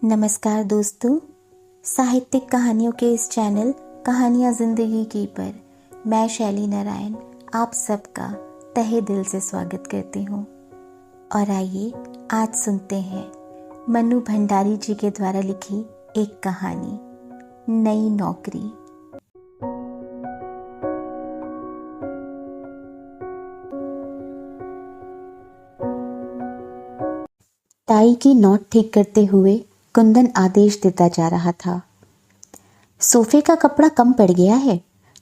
नमस्कार दोस्तों, साहित्यिक कहानियों के इस चैनल कहानियाँ ज़िंदगी की पर मैं शैली नारायण आप सबका तहे दिल से स्वागत करती हूँ। और आइए आज सुनते हैं मनु भंडारी जी के द्वारा लिखी एक कहानी, नई नौकरी। टाई की नॉट ठीक करते हुए कुंदन आदेश देता जा रहा था। सोफे का कपड़ा कम पड़ गया है,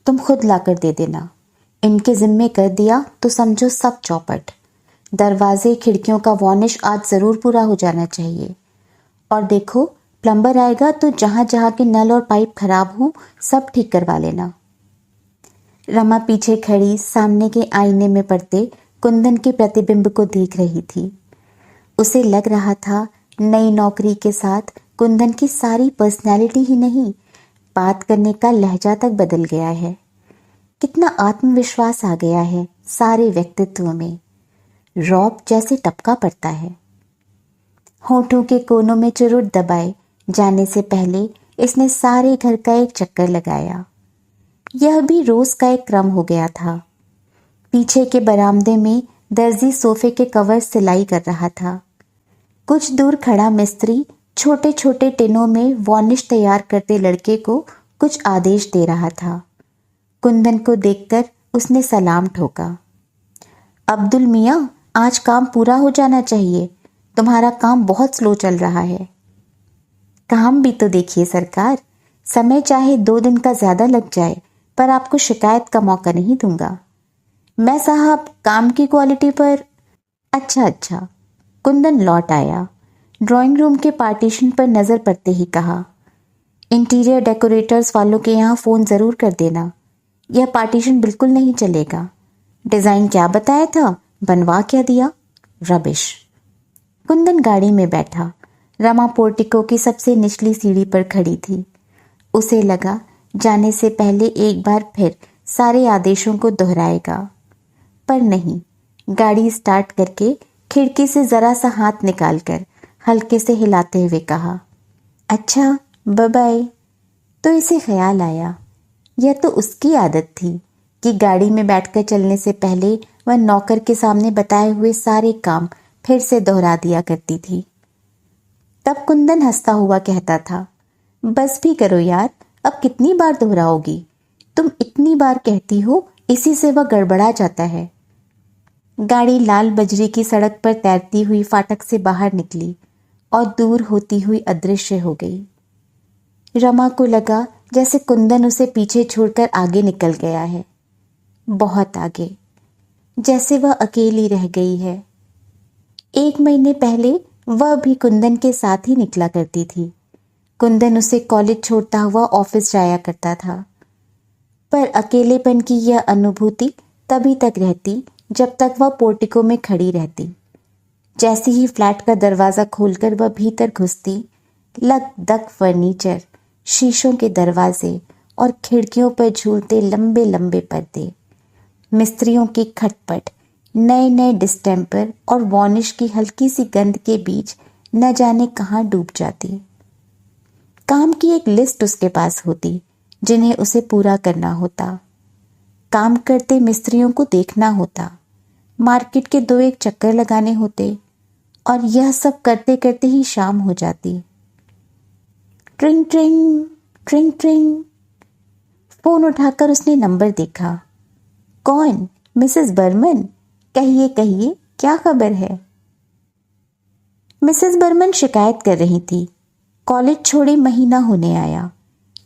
तुम खुद लाकर दे देना। इनके जिम्मे कर दिया तो समझो सब चौपट। दरवाजे खिड़कियों का वार्निश आज ज़रूर पूरा हो जाना चाहिए। और देखो, प्लम्बर आएगा तो जहाँ जहाँ के नल और पाइप खराब हों सब ठीक करवा लेना। रमा पीछे खड़ी सामने के आईने में पड़ते कुंदन के प्रतिबिंब को देख रही थी। उसे लग रहा था नई नौकरी के साथ कुंदन की सारी पर्सनैलिटी ही नहीं, बात करने का लहजा तक बदल गया है। कितना आत्मविश्वास आ गया है सारे व्यक्तित्व में, रौब जैसे टपका पड़ता है। होठों के कोनों में चुरुट दबाए जाने से पहले इसने सारे घर का एक चक्कर लगाया। यह भी रोज का एक क्रम हो गया था। पीछे के बरामदे में दर्जी सोफे के कवर सिलाई कर रहा था। कुछ दूर खड़ा मिस्त्री छोटे छोटे टिनों में वार्निश तैयार करते लड़के को कुछ आदेश दे रहा था। कुंदन को देखकर उसने सलाम ठोका। अब्दुल मियाँ, आज काम पूरा हो जाना चाहिए, तुम्हारा काम बहुत स्लो चल रहा है। काम भी तो देखिए सरकार, समय चाहे 2 दिन का ज़्यादा लग जाए पर आपको शिकायत का मौका नहीं दूंगा। मैं साहब काम की क्वालिटी पर। अच्छा। कुंदन लौट आया। ड्राइंग रूम के पार्टीशन पर नज़र पड़ते ही कहा, इंटीरियर डेकोरेटर्स वालों के यहाँ फ़ोन ज़रूर कर देना, यह पार्टीशन बिल्कुल नहीं चलेगा। डिज़ाइन क्या बताया था, बनवा क्या दिया, रबिश। कुंदन गाड़ी में बैठा। रमा पोर्टिको की सबसे निचली सीढ़ी पर खड़ी थी। उसे लगा जाने से पहले एक बार फिर सारे आदेशों को दोहराएगा, पर नहीं। गाड़ी स्टार्ट करके खिड़की से ज़रा सा हाथ निकालकर हल्के से हिलाते हुए कहा, अच्छा बाय बाय। तो इसे ख्याल आया, यह तो उसकी आदत थी कि गाड़ी में बैठकर चलने से पहले वह नौकर के सामने बताए हुए सारे काम फिर से दोहरा दिया करती थी। तब कुंदन हंसता हुआ कहता था, बस भी करो यार, अब कितनी बार दोहराओगी, तुम इतनी बार कहती हो, इसी से वह गड़बड़ा जाता है। गाड़ी लाल बजरी की सड़क पर तैरती हुई फाटक से बाहर निकली और दूर होती हुई अदृश्य हो गई। रमा को लगा जैसे कुंदन उसे पीछे छोड़कर आगे निकल गया है, बहुत आगे, जैसे वह अकेली रह गई है। 1 महीने पहले वह भी कुंदन के साथ ही निकला करती थी। कुंदन उसे कॉलेज छोड़ता हुआ ऑफिस जाया करता था, पर अकेलेपन की यह अनुभूति तभी तक रहती जब तक वह पोर्टिको में खड़ी रहती। जैसे ही फ्लैट का दरवाज़ा खोलकर वह भीतर घुसती, लक दक फर्नीचर, शीशों के दरवाजे और खिड़कियों पर झूलते लंबे लंबे पर्दे, मिस्त्रियों की खटपट, नए नए डिस्टेम्पर और वार्निश की हल्की सी गंध के बीच न जाने कहाँ डूब जाती। काम की एक लिस्ट उसके पास होती जिन्हें उसे पूरा करना होता। काम करते मिस्त्रियों को देखना होता, मार्केट के 2-1 चक्कर लगाने होते, और यह सब करते करते ही शाम हो जाती। ट्रिंग ट्रिंग ट्रिंग ट्रिंग। फोन उठाकर उसने नंबर देखा। कौन? मिसेस बर्मन? कहिए कहिए, क्या खबर है? मिसेस बर्मन शिकायत कर रही थी, कॉलेज छोड़े महीना होने आया,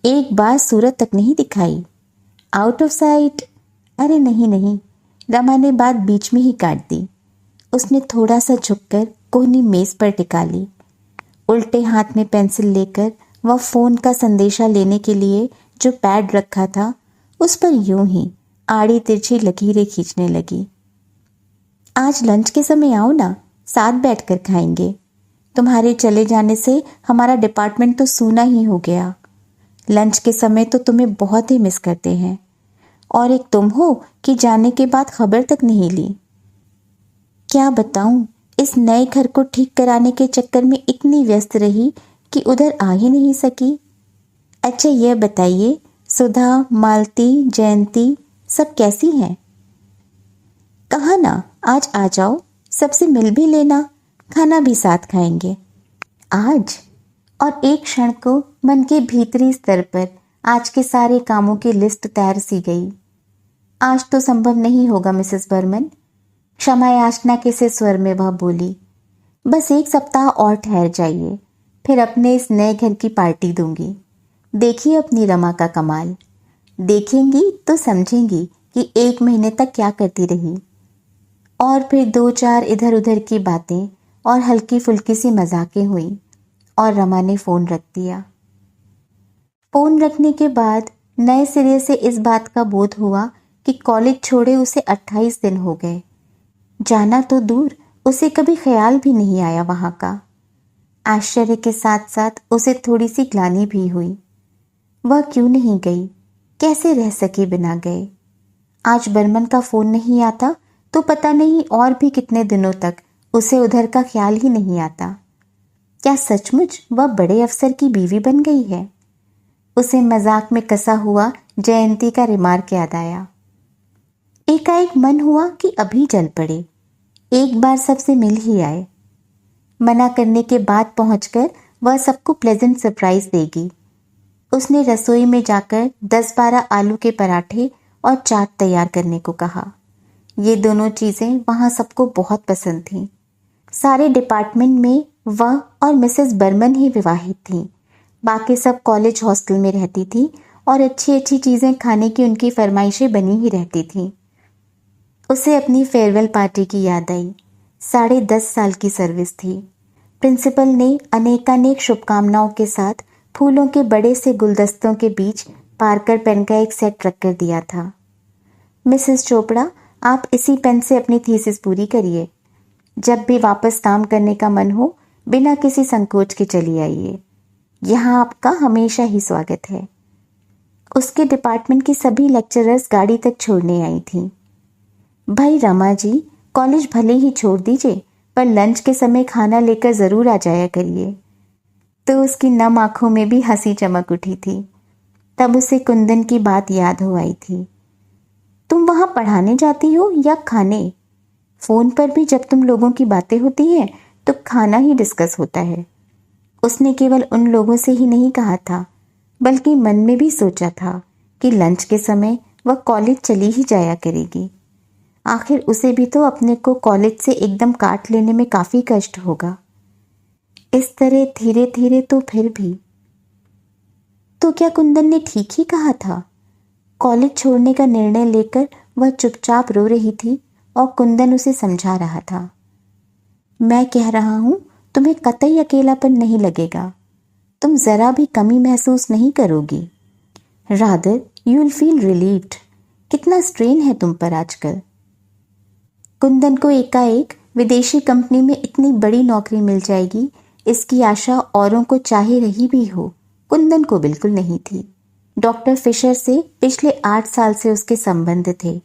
एक बार सूरत तक नहीं दिखाई। Out of site? अरे नहीं। रमा ने बात बीच में ही काट दी। उसने थोड़ा सा झुककर कोहनी मेज पर टिका ली। उल्टे हाथ में पेंसिल लेकर वह फोन का संदेशा लेने के लिए जो पैड रखा था उस पर यूं ही आड़ी तिरछी लकीरें खींचने लगी। आज लंच के समय आओ ना, साथ बैठकर खाएंगे। तुम्हारे चले जाने से हमारा डिपार्टमेंट तो सूना ही हो गया। लंच के समय तो तुम्हें बहुत ही मिस करते हैं, और एक तुम हो कि जाने के बाद खबर तक नहीं ली। क्या बताऊं, इस नए घर को ठीक कराने के चक्कर में इतनी व्यस्त रही कि उधर आ ही नहीं सकी। अच्छा यह बताइए, सुधा, मालती, जयंती सब कैसी हैं? कहा ना, आज आ जाओ, सबसे मिल भी लेना, खाना भी साथ खाएंगे। आज? और एक क्षण को मन के भीतरी स्तर पर आज के सारे कामों की लिस्ट तैयार सी गई। आज तो संभव नहीं होगा मिसेस बर्मन, क्षमा याचना के से स्वर में वह बोली। बस एक सप्ताह और ठहर जाइए, फिर अपने इस नए घर की पार्टी दूंगी। देखिए अपनी रमा का कमाल। देखेंगी तो समझेंगी कि 1 महीने तक क्या करती रही। और फिर 2-4 इधर उधर की बातें और हल्की फुल्की सी मजाकें हुई और रमा ने फोन रख दिया। फोन रखने के बाद नए सिरे से इस बात का बोध हुआ कि कॉलेज छोड़े उसे 28 दिन हो गए। जाना तो दूर, उसे कभी ख्याल भी नहीं आया वहां का। आश्चर्य के साथ साथ उसे थोड़ी सी ग्लानि भी हुई। वह क्यों नहीं गई, कैसे रह सके बिना गए। आज बर्मन का फोन नहीं आता तो पता नहीं और भी कितने दिनों तक उसे उधर का ख्याल ही नहीं आता। क्या सचमुच वह बड़े अफसर की बीवी बन गई है? उसे मजाक में कसा हुआ जयंती का रिमार्क याद आया। एकाएक मन हुआ कि अभी चल पड़े, एक बार सबसे मिल ही आए। मना करने के बाद पहुंचकर वह सबको प्लेजेंट सरप्राइज देगी। उसने रसोई में जाकर 10-12 आलू के पराठे और चाट तैयार करने को कहा। ये दोनों चीजें वहां सबको बहुत पसंद थीं। सारे डिपार्टमेंट में वह और मिसेस बर्मन ही विवाहित थीं। बाकी सब कॉलेज हॉस्टल में रहती थी और अच्छी अच्छी चीजें खाने की उनकी फरमाइशें बनी ही रहती थीं। उसे अपनी फेयरवेल पार्टी की याद आई। 10.5 साल की सर्विस थी। प्रिंसिपल ने अनेकानेक शुभकामनाओं के साथ फूलों के बड़े से गुलदस्तों के बीच पार्कर पेन का एक सेट रख कर दिया था। मिसेस चोपड़ा, आप इसी पेन से अपनी थीसिस पूरी करिए। जब भी वापस काम करने का मन हो, बिना किसी संकोच के चली आइए। यहाँ आपका हमेशा ही स्वागत है। उसके डिपार्टमेंट की सभी लेक्चरर्स गाड़ी तक छोड़ने आई थीं। भाई रमा जी, कॉलेज भले ही छोड़ दीजिए, पर लंच के समय खाना लेकर जरूर आ जाया करिए। तो उसकी नम आंखों में भी हंसी चमक उठी थी। तब उसे कुंदन की बात याद हो आई थी। तुम वहां पढ़ाने जाती हो या खाने? फोन पर भी जब तुम लोगों की बातें होती हैं तो खाना ही डिस्कस होता है। उसने केवल उन लोगों से ही नहीं कहा था, बल्कि मन में भी सोचा था कि लंच के समय वह कॉलेज चली ही जाया करेगी। आखिर उसे भी तो अपने को कॉलेज से एकदम काट लेने में काफी कष्ट होगा। इस तरह धीरे धीरे तो फिर भी। तो क्या कुंदन ने ठीक ही कहा था? कॉलेज छोड़ने का निर्णय लेकर वह चुपचाप रो रही थी और कुंदन उसे समझा रहा था। मैं कह रहा हूं, तुम्हें कतई अकेलापन नहीं लगेगा। तुम जरा भी कमी महसूस नहीं करोगी। Rather you will feel relieved. कितना स्ट्रेन है तुम पर आजकल। कुंदन को एकाएक विदेशी कंपनी में इतनी बड़ी नौकरी मिल जाएगी, इसकी आशा औरों को चाहे रही भी हो, कुंदन को बिल्कुल नहीं थी। डॉक्टर फिशर से पिछले 8 साल से उसके संबंध थे,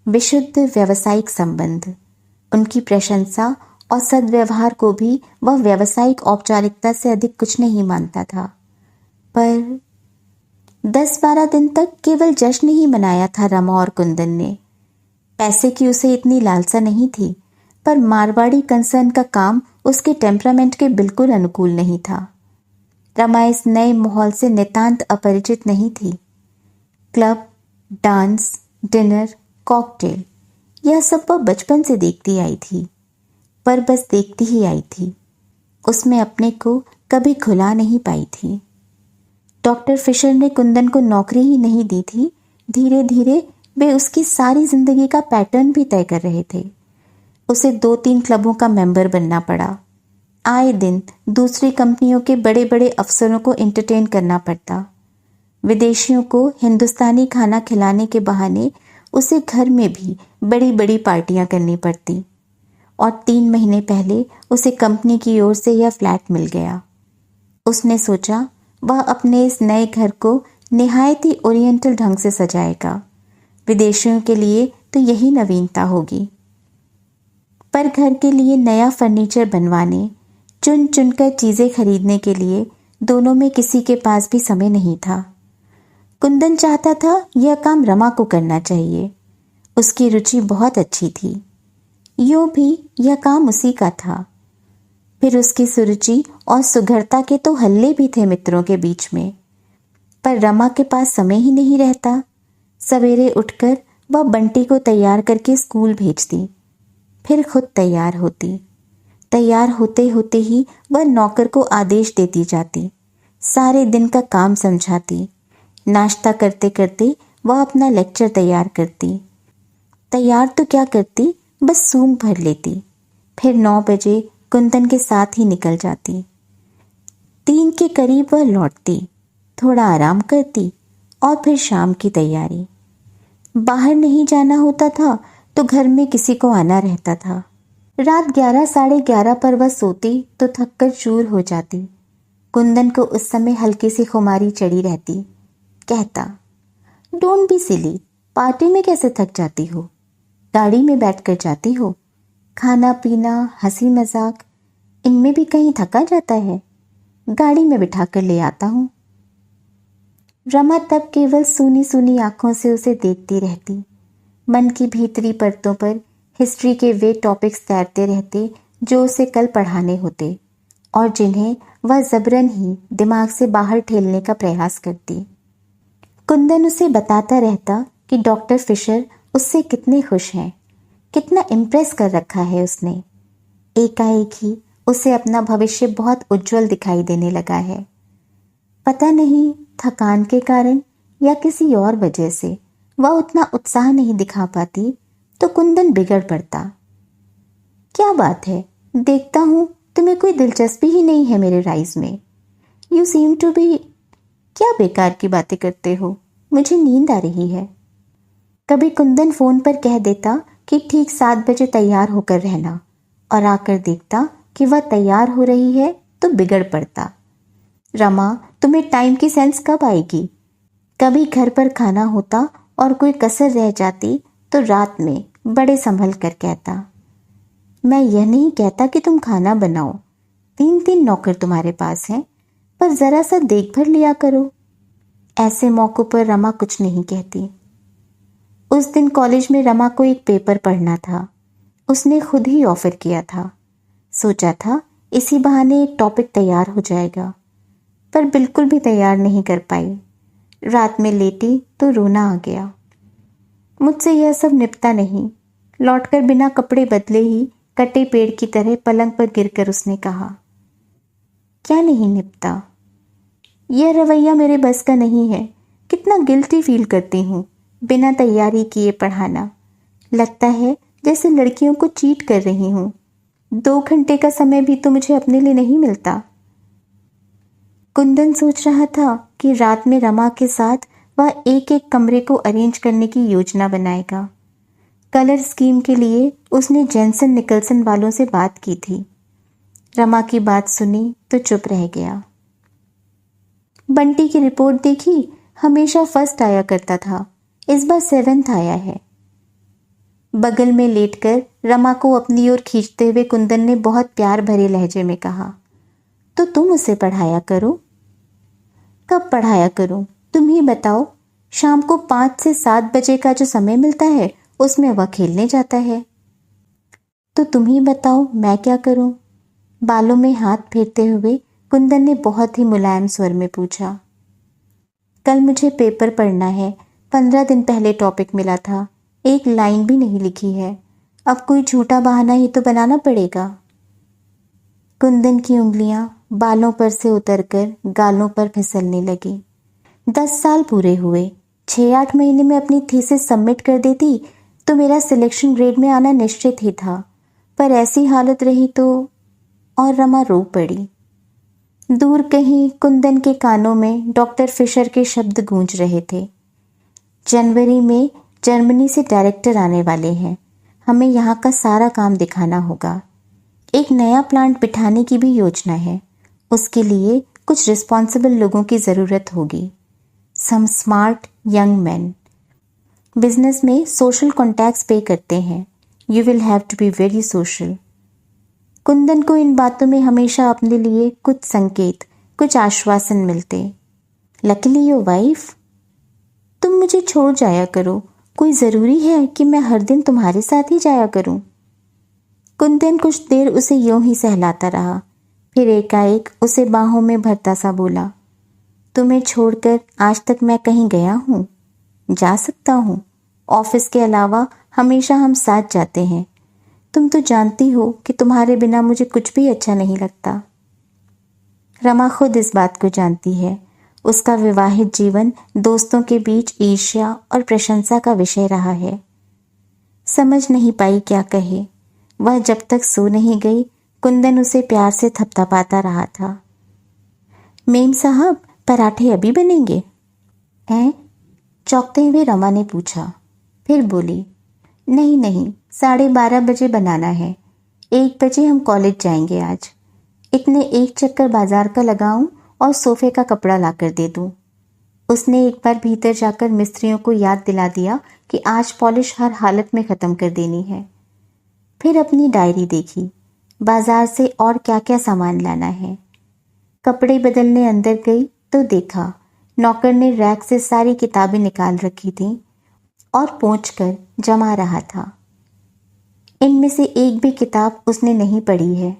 विशुद्ध व्यावसायिक संबंध। उनकी प्रशंसा और सद्व्यवहार को भी वह व्यावसायिक औपचारिकता से अधिक कुछ नहीं मानता था। पर 10-12 दिन तक केवल जश्न ही मनाया था रमा और कुंदन ने। पैसे की उसे इतनी लालसा नहीं थी, पर मारवाड़ी कंसर्न का काम उसके टेम्परामेंट के बिल्कुल अनुकूल नहीं था। रमा इस नए माहौल से नितांत अपरिचित नहीं थी। क्लब, डांस, डिनर, कॉकटेल, यह सब वह बचपन से देखती आई थी, पर बस देखती ही आई थी। उसमें अपने को कभी खुला नहीं पाई थी। डॉक्टर फिशर ने कुंदन को नौकरी ही नहीं दी थी, धीरे धीरे वे उसकी सारी जिंदगी का पैटर्न भी तय कर रहे थे। उसे 2-3 क्लबों का मेंबर बनना पड़ा। आए दिन दूसरी कंपनियों के बड़े बड़े अफसरों को एंटरटेन करना पड़ता। विदेशियों को हिंदुस्तानी खाना खिलाने के बहाने उसे घर में भी बड़ी बड़ी पार्टियां करनी पड़ती। और 3 महीने पहले उसे कंपनी की ओर से यह फ्लैट मिल गया। उसने सोचा वह अपने इस नए घर को निहायत ही ओरिएंटल ढंग से सजाएगा। विदेशियों के लिए तो यही नवीनता होगी। पर घर के लिए नया फर्नीचर बनवाने, चुन चुनकर चीजें खरीदने के लिए दोनों में किसी के पास भी समय नहीं था। कुंदन चाहता था यह काम रमा को करना चाहिए, उसकी रुचि बहुत अच्छी थी, यूं भी यह काम उसी का था। फिर उसकी सुरुचि और सुघड़ता के तो हल्ले भी थे मित्रों के बीच में, पर रमा के पास समय ही नहीं रहता। सवेरे उठकर वह बंटी को तैयार करके स्कूल भेजती, फिर खुद तैयार होती। तैयार होते होते ही वह नौकर को आदेश देती जाती, सारे दिन का काम समझाती। नाश्ता करते करते वह अपना लेक्चर तैयार करती। तैयार तो क्या करती, बस सूंघ भर लेती। फिर 9 बजे कुंदन के साथ ही निकल जाती। 3 के करीब वह लौटती, थोड़ा आराम करती और फिर शाम की तैयारी। बाहर नहीं जाना होता था तो घर में किसी को आना रहता था। रात 11 साढ़े 11 पर वह सोती तो थककर चूर हो जाती। कुंदन को उस समय हल्की सी खुमारी चढ़ी रहती। कहता, डोंट बी सिली, पार्टी में कैसे थक जाती हो? गाड़ी में बैठकर जाती हो, खाना पीना हंसी मजाक इनमें भी कहीं थका जाता है। गाड़ी में बिठाकर ले आता हूँ। रमा तब केवल सूनी सूनी आंखों से उसे देखती रहती। मन की भीतरी परतों पर हिस्ट्री के वे टॉपिक्स तैरते रहते जो उसे कल पढ़ाने होते और जिन्हें वह जबरन ही दिमाग से बाहर ठेलने का प्रयास करती। कुंदन उसे बताता रहता कि डॉक्टर फिशर उससे कितने खुश हैं, कितना इम्प्रेस कर रखा है उसने। एकाएक ही उसे अपना भविष्य बहुत उज्जवल दिखाई देने लगा है। पता नहीं थकान के कारण या किसी और वजह से वह उतना उत्साह नहीं दिखा पाती तो कुंदन बिगड़ पड़ता। क्या बात है, देखता हूँ तुम्हें कोई दिलचस्पी ही नहीं है मेरे राइज में। You seem to be. क्या बेकार की बातें करते हो, मुझे नींद आ रही है। कभी कुंदन फोन पर कह देता कि ठीक 7 बजे तैयार होकर रहना, और आकर देखता कि वह तैयार हो रही है तो बिगड़ पड़ता। रमा, तुम्हें टाइम की सेंस कब आएगी? कभी घर पर खाना होता और कोई कसर रह जाती तो रात में बड़े संभल कर कहता, मैं यह नहीं कहता कि तुम खाना बनाओ, 3 नौकर तुम्हारे पास हैं, पर जरा सा देख भर लिया करो। ऐसे मौकों पर रमा कुछ नहीं कहती। उस दिन कॉलेज में रमा को एक पेपर पढ़ना था। उसने खुद ही ऑफर किया था। सोचा था इसी बहाने एक टॉपिक तैयार हो जाएगा, पर बिल्कुल भी तैयार नहीं कर पाई। रात में लेटी तो रोना आ गया। मुझसे यह सब निपटा नहीं। लौटकर बिना कपड़े बदले ही कटे पेड़ की तरह पलंग पर गिरकर उसने कहा, क्या नहीं निपटा? यह रवैया मेरे बस का नहीं है। कितना गिल्टी फील करती हूँ बिना तैयारी किए पढ़ाना। लगता है जैसे लड़कियों को चीट कर रही हूँ। 2 घंटे का समय भी तो मुझे अपने लिए नहीं मिलता। कुंदन सोच रहा था कि रात में रमा के साथ वह एक एक कमरे को अरेंज करने की योजना बनाएगा। कलर स्कीम के लिए उसने जेंसन निकलसन वालों से बात की थी। रमा की बात सुनी तो चुप रह गया। बंटी की रिपोर्ट देखी, हमेशा फर्स्ट आया करता था, इस बार 7th आया है। बगल में लेटकर रमा को अपनी ओर खींचते हुए कुंदन ने बहुत प्यार भरे लहजे में कहा, तो तुम उसे पढ़ाया करो। कब पढ़ाया करूं, तुम ही बताओ। शाम को 5 से 7 बजे का जो समय मिलता है उसमें वह खेलने जाता है। तो तुम ही बताओ मैं क्या करूं? बालों में हाथ फेरते हुए कुंदन ने बहुत ही मुलायम स्वर में पूछा। कल मुझे पेपर पढ़ना है। 15 दिन पहले टॉपिक मिला था, एक लाइन भी नहीं लिखी है। अब कोई झूठा बहाना ही तो बनाना पड़ेगा। कुंदन की उंगलियां बालों पर से उतरकर गालों पर फिसलने लगी। 10 साल पूरे हुए। 6-8 महीने में अपनी थीसिस सबमिट कर देती तो मेरा सिलेक्शन ग्रेड में आना निश्चित ही था, पर ऐसी हालत रही तो। और रमा रो पड़ी। दूर कहीं कुंदन के कानों में डॉक्टर फिशर के शब्द गूंज रहे थे। जनवरी में जर्मनी से डायरेक्टर आने वाले हैं, हमें यहाँ का सारा काम दिखाना होगा। एक नया प्लांट बिठाने की भी योजना है, उसके लिए कुछ रिस्पॉन्सिबल लोगों की ज़रूरत होगी। Some smart young man. Business में सोशल कॉन्टैक्ट्स पे करते हैं। You will have to be very social. Kundan को इन बातों में हमेशा अपने लिए कुछ संकेत, कुछ आश्वासन मिलते। Luckily your wife. तुम मुझे छोड़ जाया करो, कोई ज़रूरी है कि मैं हर दिन तुम्हारे साथ ही जाया करूं? कुंदन कुछ देर उसे यूं ही सहलाता रहा, फिर एकाएक उसे बाहों में भरता सा बोला, तुम्हें छोड़कर आज तक मैं कहीं गया हूँ? जा सकता हूँ। ऑफिस के अलावा हमेशा हम साथ जाते हैं। तुम तो जानती हो कि तुम्हारे बिना मुझे कुछ भी अच्छा नहीं लगता। रमा खुद इस बात को जानती है। उसका विवाहित जीवन दोस्तों के बीच ईर्ष्या और प्रशंसा का विषय रहा है। समझ नहीं पाई क्या कहे। वह जब तक सो नहीं गई, कुंदन उसे प्यार से थपथपाता रहा था। मेम साहब, पराठे अभी बनेंगे? हैं? चौंकते हुए रमा ने पूछा। फिर बोली, नहीं नहीं, 12:30 बजे बनाना है। 1 बजे हम कॉलेज जाएंगे आज। इतने एक चक्कर बाजार का लगाऊं और सोफे का कपड़ा लाकर दे दूं। उसने एक बार भीतर जाकर मिस्त्रियों को याद दिला दिया कि आज पॉलिश हर हालत में ख़त्म कर देनी है। फिर अपनी डायरी देखी, बाजार से और क्या क्या सामान लाना है। कपड़े बदलने अंदर गई तो देखा नौकर ने रैक से सारी किताबें निकाल रखी थीं और पोंछकर जमा रहा था। इनमें से एक भी किताब उसने नहीं पढ़ी है।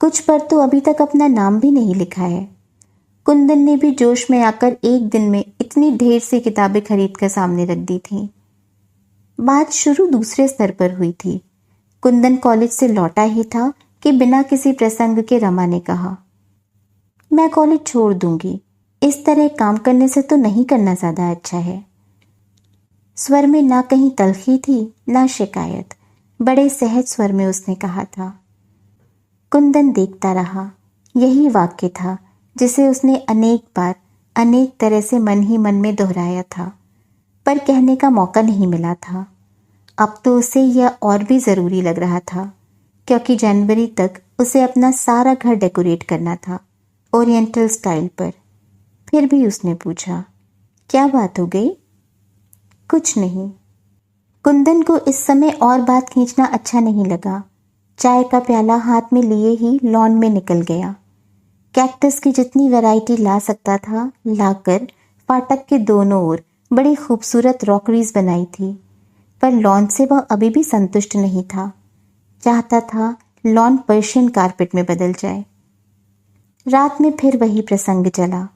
कुछ पर तो अभी तक अपना नाम भी नहीं लिखा है। कुंदन ने भी जोश में आकर एक दिन में इतनी ढेर सी किताबें खरीद कर सामने रख दी थीं। बात शुरू दूसरे स्तर पर हुई थी। कुंदन कॉलेज से लौटा ही था कि बिना किसी प्रसंग के रमा ने कहा, मैं कॉलेज छोड़ दूंगी। इस तरह काम करने से तो नहीं करना ज़्यादा अच्छा है। स्वर में ना कहीं तलखी थी ना शिकायत। बड़े सहज स्वर में उसने कहा था। कुंदन देखता रहा। यही वाक्य था जिसे उसने अनेक बार अनेक तरह से मन ही मन में दोहराया था, पर कहने का मौका नहीं मिला था। अब तो उसे यह और भी ज़रूरी लग रहा था, क्योंकि जनवरी तक उसे अपना सारा घर डेकोरेट करना था, ओरिएंटल स्टाइल पर। फिर भी उसने पूछा, क्या बात हो गई? कुछ नहीं। कुंदन को इस समय और बात खींचना अच्छा नहीं लगा। चाय का प्याला हाथ में लिए ही लॉन में निकल गया। कैक्टस की जितनी वैरायटी ला सकता था लाकर फाटक के दोनों ओर बड़ी खूबसूरत रॉकरीज बनाई थी, पर लॉन से वह अभी भी संतुष्ट नहीं था। चाहता था लॉन पर्शियन कारपेट में बदल जाए। रात में फिर वही प्रसंग चला।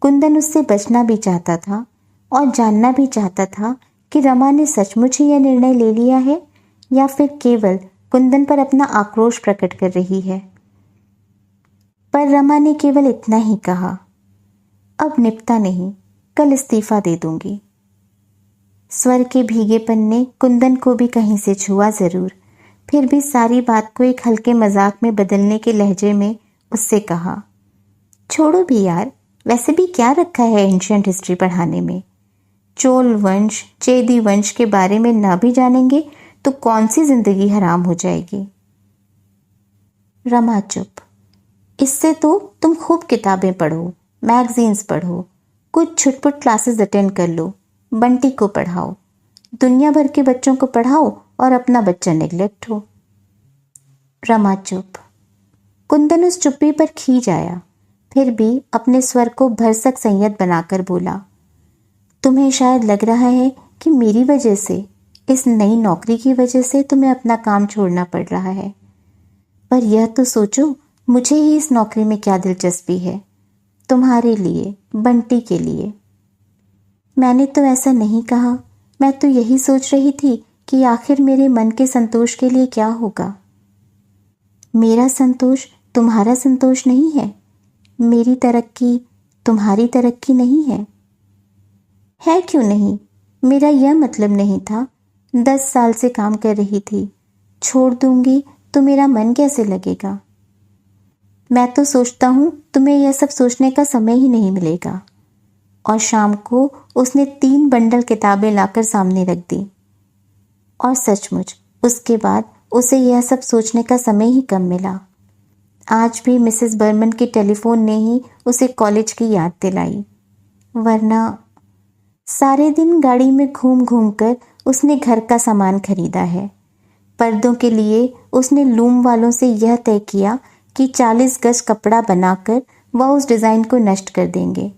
कुंदन उससे बचना भी चाहता था और जानना भी चाहता था कि रमा ने सचमुच ही यह निर्णय ले लिया है या फिर केवल कुंदन पर अपना आक्रोश प्रकट कर रही है। पर रमा ने केवल इतना ही कहा, अब निपटा नहीं, कल इस्तीफा दे दूंगी। स्वर के भीगेपन ने कुंदन को भी कहीं से छुआ जरूर, फिर भी सारी बात को एक हल्के मजाक में बदलने के लहजे में उससे कहा, छोड़ो भी यार, वैसे भी क्या रखा है एंशिएंट हिस्ट्री पढ़ाने में? चोल वंश, चेदी वंश के बारे में ना भी जानेंगे तो कौन सी जिंदगी हराम हो जाएगी। रमा चुप। इससे तो तुम खूब किताबें पढ़ो, मैगजीन्स पढ़ो, कुछ छुटपुट क्लासेस अटेंड कर लो, बंटी को पढ़ाओ, दुनिया भर के बच्चों को पढ़ाओ और अपना बच्चा नेग्लेक्ट हो। रमा चुप। कुंदन उस चुप्पी पर खींच आया, फिर भी अपने स्वर को भरसक संयत बनाकर बोला, तुम्हें शायद लग रहा है कि मेरी वजह से, इस नई नौकरी की वजह से तुम्हें अपना काम छोड़ना पड़ रहा है, पर यह तो सोचो मुझे ही इस नौकरी में क्या दिलचस्पी है, तुम्हारे लिए, बंटी के लिए। मैंने तो ऐसा नहीं कहा, मैं तो यही सोच रही थी कि आखिर मेरे मन के संतोष के लिए क्या होगा। मेरा संतोष तुम्हारा संतोष नहीं है, मेरी तरक्की तुम्हारी तरक्की नहीं है। है क्यों नहीं? मेरा यह मतलब नहीं था। 10 साल से काम कर रही थी, छोड़ दूंगी तो मेरा मन कैसे लगेगा? मैं तो सोचता हूँ तुम्हें यह सब सोचने का समय ही नहीं मिलेगा। और शाम को उसने 3 बंडल किताबें लाकर सामने रख दी। और सचमुच उसके बाद उसे यह सब सोचने का समय ही कम मिला। आज भी मिसेस बर्मन के टेलीफोन ने ही उसे कॉलेज की याद दिलाई, वरना सारे दिन गाड़ी में घूम घूम कर उसने घर का सामान खरीदा है। पर्दों के लिए उसने लूम वालों से यह तय किया कि 40 गज कपड़ा बनाकर वह उस डिज़ाइन को नष्ट कर देंगे,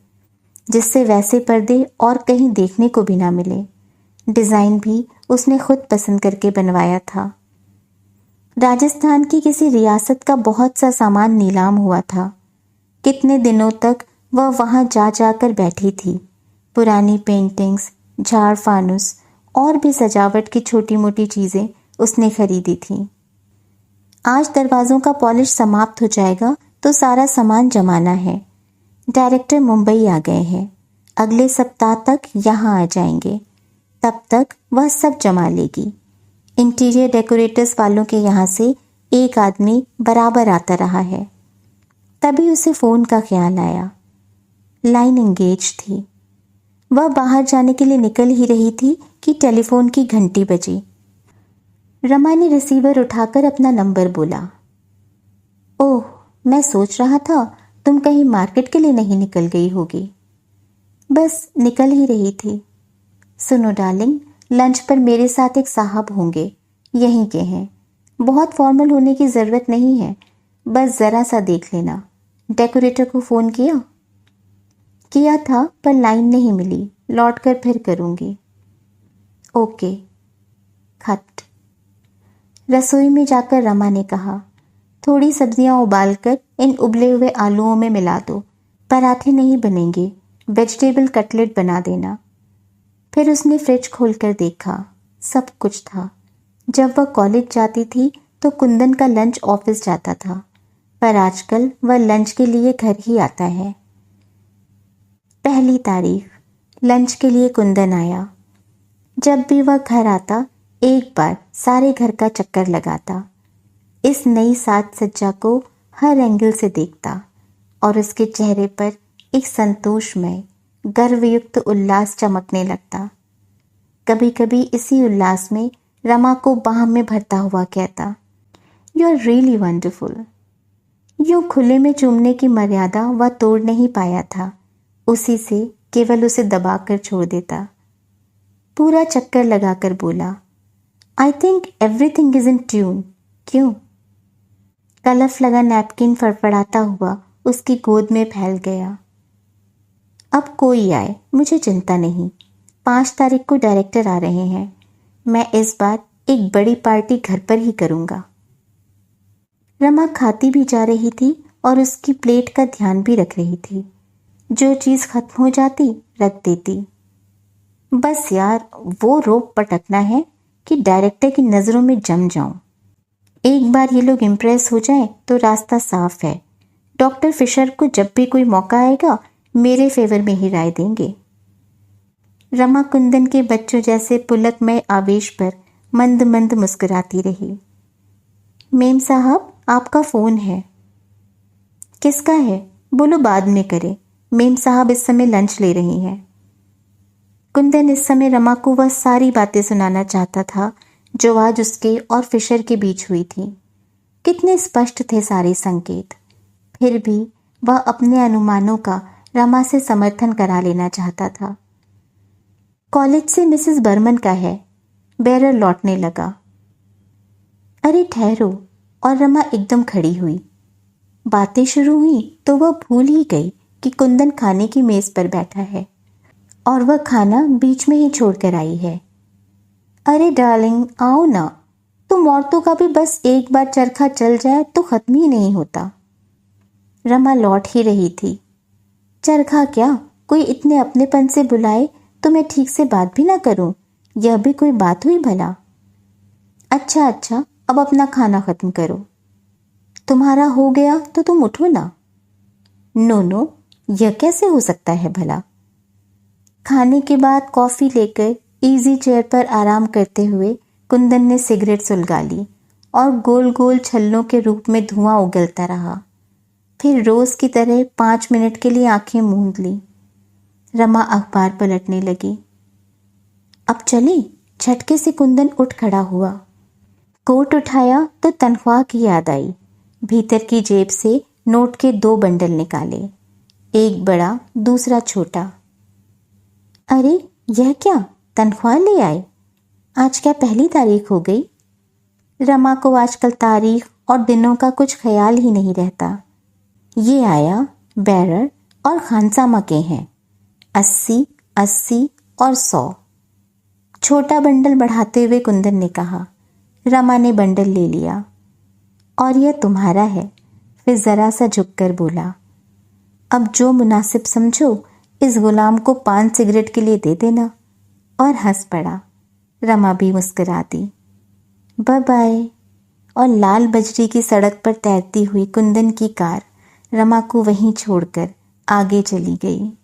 जिससे वैसे पर्दे और कहीं देखने को भी ना मिले। डिज़ाइन भी उसने खुद पसंद करके बनवाया था। राजस्थान की किसी रियासत का बहुत सा सामान नीलाम हुआ था। कितने दिनों तक वह वहाँ जा जाकर बैठी थी। पुरानी पेंटिंग्स, झाड़ फानुस और भी सजावट की छोटी मोटी चीज़ें उसने खरीदी थीं। आज दरवाज़ों का पॉलिश समाप्त हो जाएगा तो सारा सामान जमाना है। डायरेक्टर मुंबई आ गए हैं, अगले सप्ताह तक यहाँ आ जाएंगे। तब तक वह सब जमा लेगी। इंटीरियर डेकोरेटर्स वालों के यहाँ से एक आदमी बराबर आता रहा है। तभी उसे फ़ोन का ख्याल आया। लाइन एंगेज थी। वह बाहर जाने के लिए निकल ही रही थी कि टेलीफोन की घंटी बजी। रमा ने रिसीवर उठाकर अपना नंबर बोला। ओह, मैं सोच रहा था तुम कहीं मार्केट के लिए नहीं निकल गई होगी। बस निकल ही रही थी। सुनो डार्लिंग, लंच पर मेरे साथ एक साहब होंगे, यहीं के हैं। बहुत फॉर्मल होने की ज़रूरत नहीं है, बस ज़रा सा देख लेना। डेकोरेटर को फ़ोन किया था पर लाइन नहीं मिली, लौट कर फिर करूँगी। ओके। खट। रसोई में जाकर रमा ने कहा, थोड़ी सब्जियां उबालकर इन उबले हुए आलूओं में मिला दो। पराठे नहीं बनेंगे, वेजिटेबल कटलेट बना देना। फिर उसने फ्रिज खोलकर देखा, सब कुछ था। जब वह कॉलेज जाती थी तो कुंदन का लंच ऑफिस जाता था, पर आजकल वह लंच के लिए घर ही आता है। पहली तारीख, लंच के लिए कुंदन आया। जब भी वह घर आता एक बार सारे घर का चक्कर लगाता, इस नई साज सज्जा को हर एंगल से देखता और उसके चेहरे पर एक संतोषमय गर्वयुक्त उल्लास चमकने लगता। कभी कभी इसी उल्लास में रमा को बाह में भरता हुआ कहता, यू आर रियली वंडरफुल। यूं खुले में चूमने की मर्यादा वह तोड़ नहीं पाया था, उसी से केवल उसे दबाकर छोड़ देता। पूरा चक्कर लगाकर बोला, I think everything is in tune. क्यों? कलफ लगा नैपकिन फड़फड़ाता हुआ उसकी गोद में फैल गया। अब कोई आए मुझे चिंता नहीं। 5 तारीख को डायरेक्टर आ रहे हैं। मैं इस बार एक बड़ी पार्टी घर पर ही करूँगा। रमा खाती भी जा रही थी और उसकी प्लेट का ध्यान भी रख रही थी। जो चीज़ खत्म हो जाती रख देती। बस यार वो रोप पटकना है कि डायरेक्टर की नज़रों में जम जाऊं। एक बार ये लोग इम्प्रेस हो जाएं तो रास्ता साफ है। डॉक्टर फिशर को जब भी कोई मौका आएगा मेरे फेवर में ही राय देंगे। रमा कुंदन के बच्चों जैसे पुलकमय आवेश पर मंद मंद मुस्कुराती रही। मेम साहब आपका फ़ोन है। किसका है? बोलो बाद में करे। मेम साहब इस समय लंच ले रही हैं। कुंदन इस समय रमा को वह सारी बातें सुनाना चाहता था जो आज उसके और फिशर के बीच हुई थी। कितने स्पष्ट थे सारे संकेत। फिर भी वह अपने अनुमानों का रमा से समर्थन करा लेना चाहता था। कॉलेज से मिसेस बर्मन का है। बेरर लौटने लगा। अरे ठहरो। और रमा एकदम खड़ी हुई। बातें शुरू हुई तो वह भूल ही गई कि कुंदन खाने की मेज पर बैठा है और वह खाना बीच में ही छोड़कर आई है। अरे डार्लिंग आओ ना, तुम औरतों का भी बस एक बार चरखा चल जाए तो खत्म ही नहीं होता। रमा लौट ही रही थी। चरखा क्या, कोई इतने अपनेपन से बुलाए तो मैं ठीक से बात भी ना करूं, यह भी कोई बात हुई भला। अच्छा अब अपना खाना खत्म करो। तुम्हारा हो गया तो तुम उठो ना। नो, यह कैसे हो सकता है भला। खाने के बाद कॉफ़ी लेकर इजी चेयर पर आराम करते हुए कुंदन ने सिगरेट सुलगा ली और गोल गोल छल्लों के रूप में धुआं उगलता रहा। फिर रोज़ की तरह 5 मिनट के लिए आंखें मूंद ली। रमा अखबार पलटने लगी। अब चली। झटके से कुंदन उठ खड़ा हुआ। कोट उठाया तो तनख्वाह की याद आई। भीतर की जेब से नोट के 2 बंडल निकाले, एक बड़ा दूसरा छोटा। अरे यह क्या, तनख्वाह ले आए? आज क्या पहली तारीख हो गई? रमा को आजकल तारीख और दिनों का कुछ ख्याल ही नहीं रहता। ये आया बेरर और खानसामा के हैं। 80, 80 और 100। छोटा बंडल बढ़ाते हुए कुंदन ने कहा। रमा ने बंडल ले लिया। और यह तुम्हारा है, फिर जरा सा झुककर बोला। अब जो मुनासिब समझो इस गुलाम को 5 सिगरेट के लिए दे देना। और हंस पड़ा। रमा भी मुस्कुरा दी। Bye bye. और लाल बजरी की सड़क पर तैरती हुई कुंदन की कार रमा को वहीं छोड़कर आगे चली गई।